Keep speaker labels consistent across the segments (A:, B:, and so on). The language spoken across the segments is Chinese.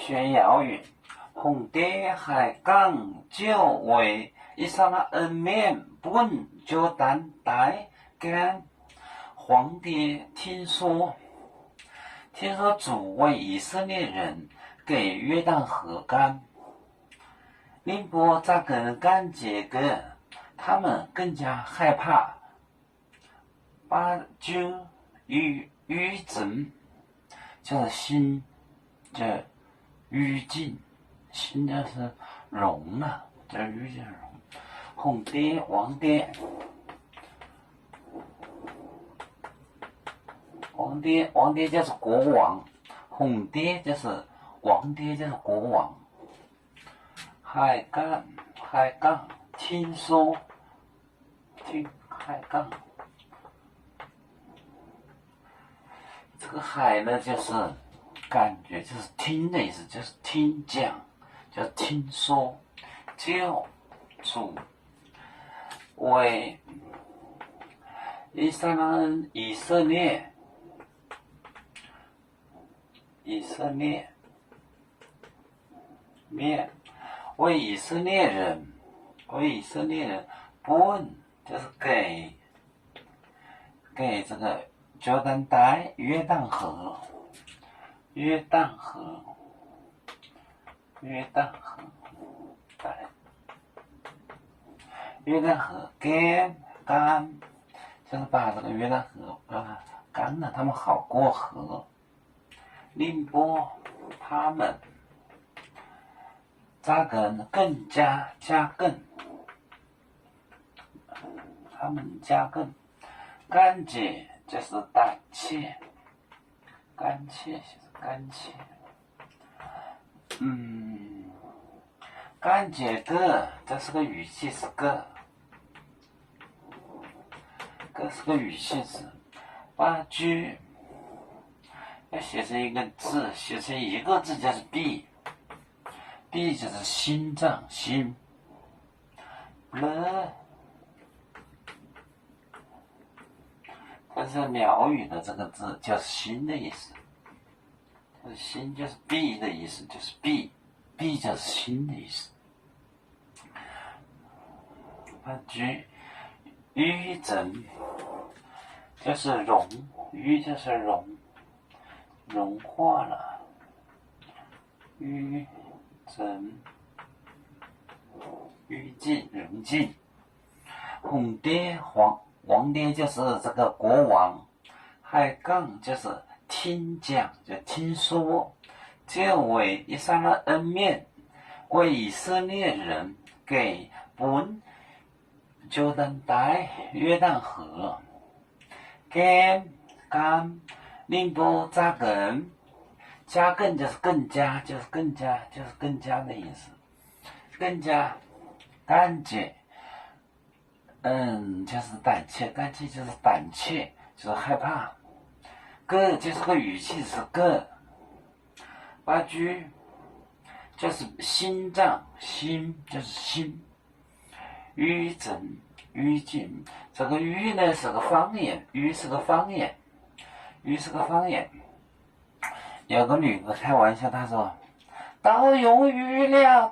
A: 炫耀云：红蝶海港久违，一刹那恩面本就担待干。皇帝听说主为以色列人给约旦河干，宁波扎根干这个，他们更加害怕，把酒与证，就是心，这语境，心就是容了，这语境容。红蝶、王蝶。王爹就是国王，红爹就是王爹就是国王。海港，听海港，这个海呢就是感觉，就是听的意思，就是听讲，就是听说。就主为以色列面为以色列人本就是给这个约旦带约旦河干，就是把这个约旦河干了，他们好过河。宁波他们扎根更加根，他们加根，干姐就是胆怯，干怯。干姐个，这是个语气是个是个语气词。把句要写成一个字，写成一个字就是 B 就是心脏，心。它是苗语的这个字，就是心的意思。就是心就是 B 的意思，就是 B 就是心的意思。把句语证就是融，语就是融化了，语证语境融进。红爹王爹就是这个国王，海港就是听讲，就听说。这为一刹那恩面，为以色列人给本约旦带约旦河干宁波扎根，加更就是更加，就是更加的意思，更加干净。就是胆怯，干怯就是胆怯，就是害怕。个就是个语气是个。把句就是心脏，心就是心。语证语境，这个语呢是个方言，语是个方言。有个女的开玩笑，她说：“都用语了。”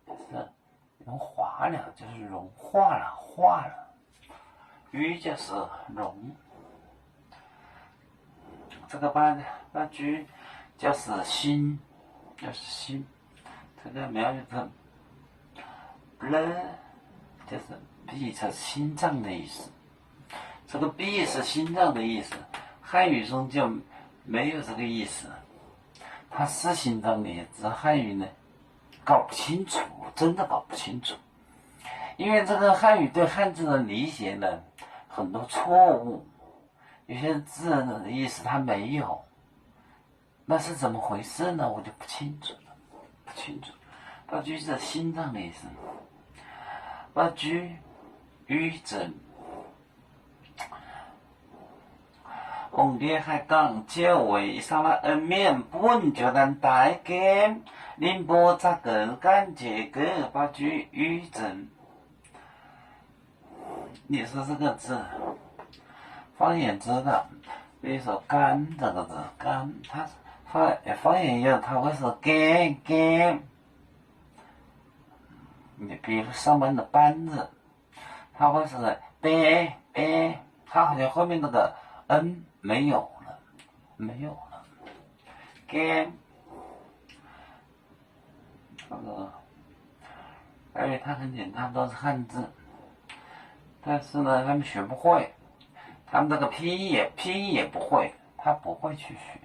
A: 就是融化了，就是融化了，化了。语就是融。这个把句就是心，这个苗语的就是 B 是心脏的意思。这个 B 是心脏的意思，汉语中就没有这个意思。它是心脏的意思，汉语呢搞不清楚，真的搞不清楚。因为这个汉语对汉字的理解呢很多错误，有些字的意思它没有，那是怎么回事呢？我就不清楚。把句是心脏的意思。把句语证红蝶海港久违，一刹那恩面本约旦带干，宁波扎根干这个。把句语证，你说这个字方言知道，比如说干这个字，干它方言有它会是 game，你比如上班的班字，它会是 b，它好像后面那个 n 没有了game，这个，而且它很简单，都是汉字，但是呢，他们学不会，他们这个拼音也不会，他不会去学。